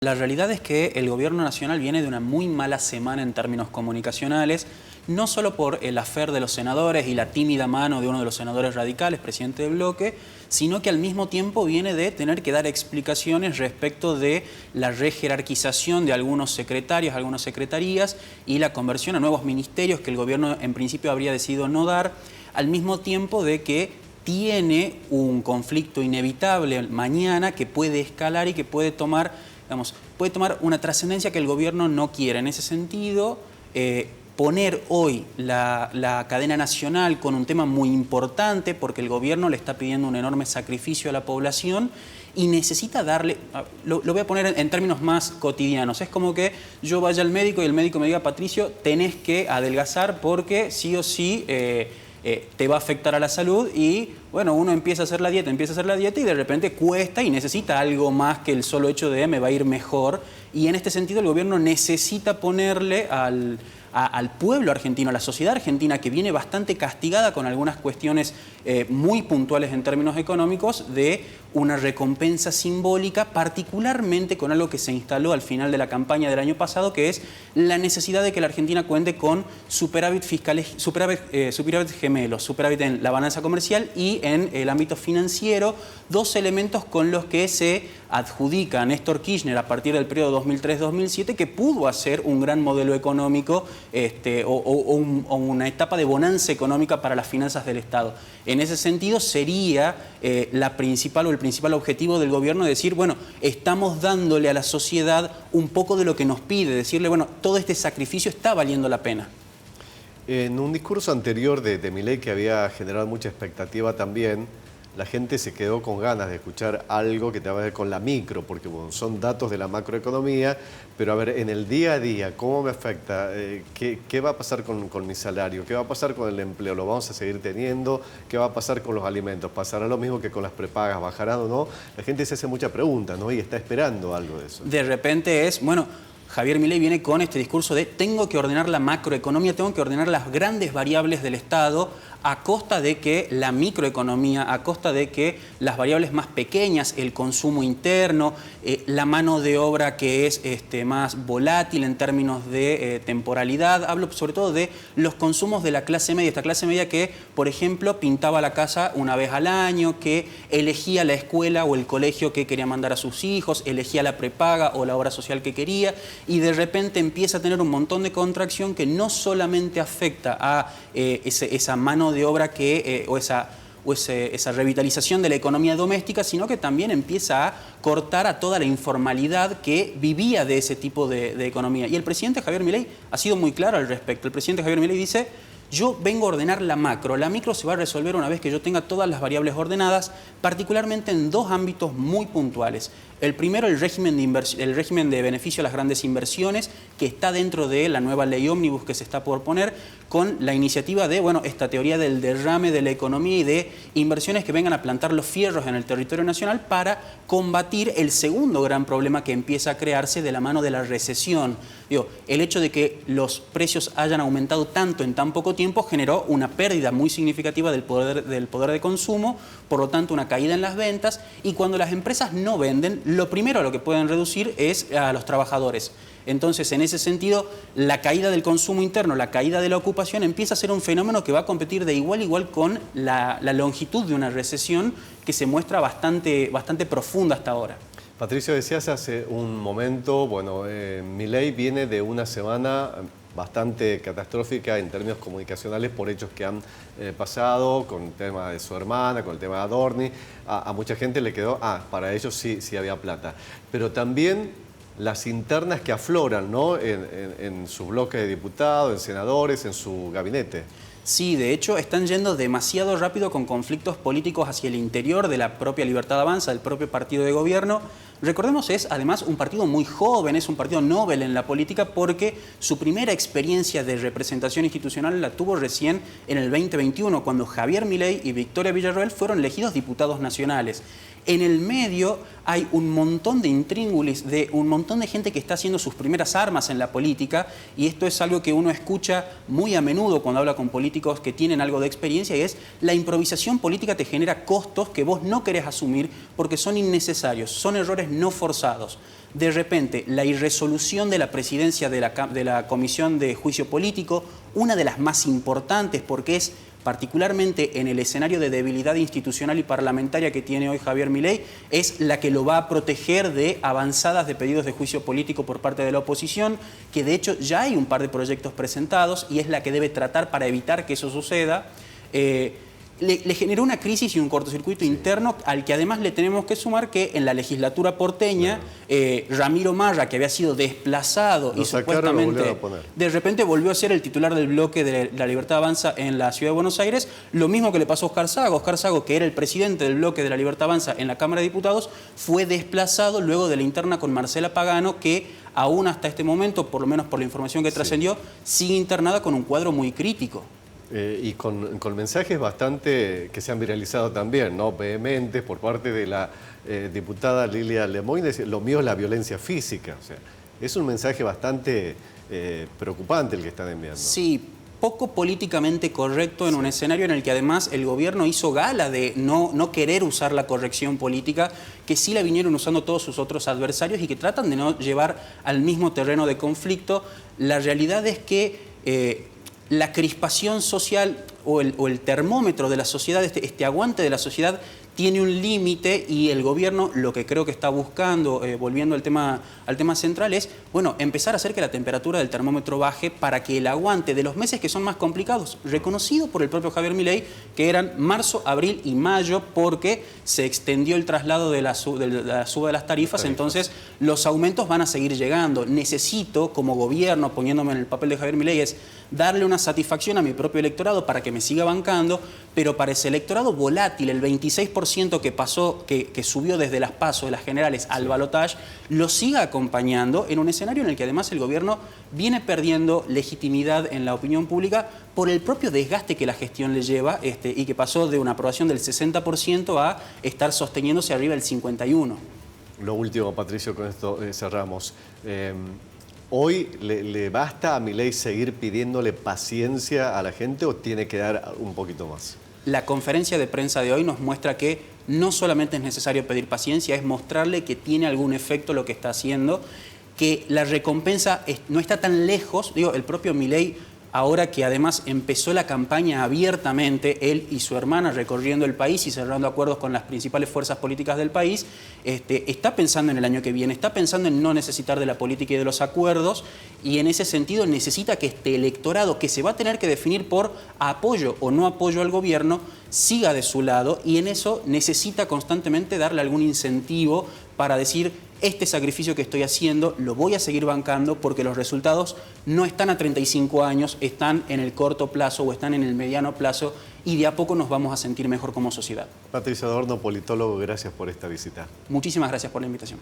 La realidad es que el gobierno nacional viene de una muy mala semana en términos comunicacionales, no solo por el afer de los senadores y la tímida mano de uno de los senadores radicales, presidente del bloque, sino que al mismo tiempo viene de tener que dar explicaciones respecto de la rejerarquización de algunos secretarios, algunas secretarías y la conversión a nuevos ministerios que el gobierno en principio habría decidido no dar, al mismo tiempo de que tiene un conflicto inevitable mañana que puede escalar y que puede tomar una trascendencia que el gobierno no quiere. En ese sentido, poner hoy la cadena nacional con un tema muy importante, porque el gobierno le está pidiendo un enorme sacrificio a la población y necesita darle, lo voy a poner en términos más cotidianos, es como que yo vaya al médico y el médico me diga, Patricio, tenés que adelgazar porque sí o sí te va a afectar a la salud y bueno, uno empieza a hacer la dieta y de repente cuesta y necesita algo más que el solo hecho de me va a ir mejor, y en este sentido el gobierno necesita ponerle al pueblo argentino, a la sociedad argentina, que viene bastante castigada con algunas cuestiones muy puntuales en términos económicos, de una recompensa simbólica, particularmente con algo que se instaló al final de la campaña del año pasado, que es la necesidad de que la Argentina cuente con superávit fiscales, superávit gemelos, superávit en la balanza comercial y en el ámbito financiero, dos elementos con los que se adjudica a Néstor Kirchner a partir del periodo 2003-2007, que pudo hacer un gran modelo económico o una etapa de bonanza económica para las finanzas del Estado. En ese sentido sería el principal objetivo del gobierno decir, bueno, estamos dándole a la sociedad un poco de lo que nos pide, decirle, bueno, todo este sacrificio está valiendo la pena. En un discurso anterior de Milei, que había generado mucha expectativa también, la gente se quedó con ganas de escuchar algo que tenga que ver con la micro, porque bueno, son datos de la macroeconomía, pero a ver, en el día a día, ¿cómo me afecta? ¿Qué va a pasar con mi salario? ¿Qué va a pasar con el empleo? ¿Lo vamos a seguir teniendo? ¿Qué va a pasar con los alimentos? ¿Pasará lo mismo que con las prepagas? ¿Bajarán o no? La gente se hace muchas preguntas, ¿no? Y está esperando algo de eso. De repente es, bueno, Javier Milei viene con este discurso de tengo que ordenar la macroeconomía, tengo que ordenar las grandes variables del Estado a costa de que la microeconomía, a costa de que las variables más pequeñas, el consumo interno, la mano de obra que es más volátil en términos de temporalidad. Hablo sobre todo de los consumos de la clase media, esta clase media que, por ejemplo, pintaba la casa una vez al año, que elegía la escuela o el colegio que quería mandar a sus hijos, elegía la prepaga o la obra social que quería, y de repente empieza a tener un montón de contracción que no solamente afecta a esa mano de obra o esa revitalización de la economía doméstica, sino que también empieza a cortar a toda la informalidad que vivía de ese tipo de economía. Y el presidente Javier Milei ha sido muy claro al respecto. El presidente Javier Milei dice: yo vengo a ordenar la macro. La micro se va a resolver una vez que yo tenga todas las variables ordenadas, particularmente en dos ámbitos muy puntuales. El primero, el régimen de beneficio a las grandes inversiones, que está dentro de la nueva ley ómnibus que se está por poner, con la iniciativa de, bueno, esta teoría del derrame de la economía y de inversiones que vengan a plantar los fierros en el territorio nacional para combatir el segundo gran problema que empieza a crearse de la mano de la recesión. El hecho de que los precios hayan aumentado tanto en tan poco tiempo generó una pérdida muy significativa del poder de consumo, por lo tanto una caída en las ventas, y cuando las empresas no venden, lo primero a lo que pueden reducir es a los trabajadores. Entonces, en ese sentido, la caída del consumo interno, la caída de la ocupación empieza a ser un fenómeno que va a competir de igual a igual con la longitud de una recesión que se muestra bastante profunda hasta ahora. Patricio, decías hace un momento, bueno, Milei viene de una semana bastante catastrófica en términos comunicacionales por hechos que han pasado con el tema de su hermana, con el tema de Adorni. A mucha gente le quedó, para ellos sí había plata. Pero también las internas que afloran, ¿no? En su bloque de diputados, en senadores, en su gabinete. Sí, de hecho están yendo demasiado rápido con conflictos políticos hacia el interior de la propia Libertad Avanza, del propio partido de gobierno. Recordemos, es además un partido muy joven, es un partido novel en la política porque su primera experiencia de representación institucional la tuvo recién en el 2021, cuando Javier Milei y Victoria Villarroel fueron elegidos diputados nacionales. En el medio hay un montón de intríngulis, de un montón de gente que está haciendo sus primeras armas en la política, y esto es algo que uno escucha muy a menudo cuando habla con políticos que tienen algo de experiencia, y es la improvisación política te genera costos que vos no querés asumir porque son innecesarios, son errores no forzados. De repente, la irresolución de la presidencia de la Comisión de Juicio Político, una de las más importantes porque es particularmente en el escenario de debilidad institucional y parlamentaria que tiene hoy Javier Milei, es la que lo va a proteger de avanzadas de pedidos de juicio político por parte de la oposición, que de hecho ya hay un par de proyectos presentados y es la que debe tratar para evitar que eso suceda. Le generó una crisis y un cortocircuito interno al que además le tenemos que sumar que en la legislatura porteña, Ramiro Marra, que había sido desplazado y supuestamente de repente volvió a ser el titular del bloque de La Libertad Avanza en la Ciudad de Buenos Aires, lo mismo que le pasó a Oscar Sago. Oscar Sago, que era el presidente del bloque de La Libertad Avanza en la Cámara de Diputados, fue desplazado luego de la interna con Marcela Pagano, que aún hasta este momento, por lo menos por la información que trascendió, sigue internada con un cuadro muy crítico. Y con mensajes bastante que se han viralizado también, ¿no? Vehementes por parte de la diputada Lilia Lemoyne, lo mío es la violencia física. O sea, es un mensaje bastante preocupante el que están enviando. Sí, poco políticamente correcto en un escenario en el que además el gobierno hizo gala de no querer usar la corrección política, que sí la vinieron usando todos sus otros adversarios y que tratan de no llevar al mismo terreno de conflicto. La realidad es que la crispación social o el termómetro de la sociedad, este aguante de la sociedad, tiene un límite, y el gobierno lo que creo que está buscando, volviendo al tema central, es empezar a hacer que la temperatura del termómetro baje para que el aguante de los meses que son más complicados, reconocido por el propio Javier Milei, que eran marzo, abril y mayo, porque se extendió el traslado de la suba de las tarifas, entonces los aumentos van a seguir llegando. Necesito, como gobierno, poniéndome en el papel de Javier Milei, es darle una satisfacción a mi propio electorado para que me siga bancando, pero para ese electorado volátil, el 26% que subió desde las PASO, de las generales, al balotaje, lo siga acompañando en un escenario en el que además el gobierno viene perdiendo legitimidad en la opinión pública por el propio desgaste que la gestión le lleva, y que pasó de una aprobación del 60% a estar sosteniéndose arriba del 51%. Lo último, Patricio, con esto cerramos. ¿Hoy le basta a Milei seguir pidiéndole paciencia a la gente o tiene que dar un poquito más? La conferencia de prensa de hoy nos muestra que no solamente es necesario pedir paciencia, es mostrarle que tiene algún efecto lo que está haciendo, que la recompensa no está tan lejos. Digo, el propio Milei, ahora que además empezó la campaña abiertamente, él y su hermana recorriendo el país y cerrando acuerdos con las principales fuerzas políticas del país, está pensando en el año que viene, está pensando en no necesitar de la política y de los acuerdos, y en ese sentido necesita que este electorado, que se va a tener que definir por apoyo o no apoyo al gobierno, siga de su lado, y en eso necesita constantemente darle algún incentivo para decir: este sacrificio que estoy haciendo lo voy a seguir bancando porque los resultados no están a 35 años, están en el corto plazo o están en el mediano plazo, y de a poco nos vamos a sentir mejor como sociedad. Patricio Adorno, politólogo, gracias por esta visita. Muchísimas gracias por la invitación.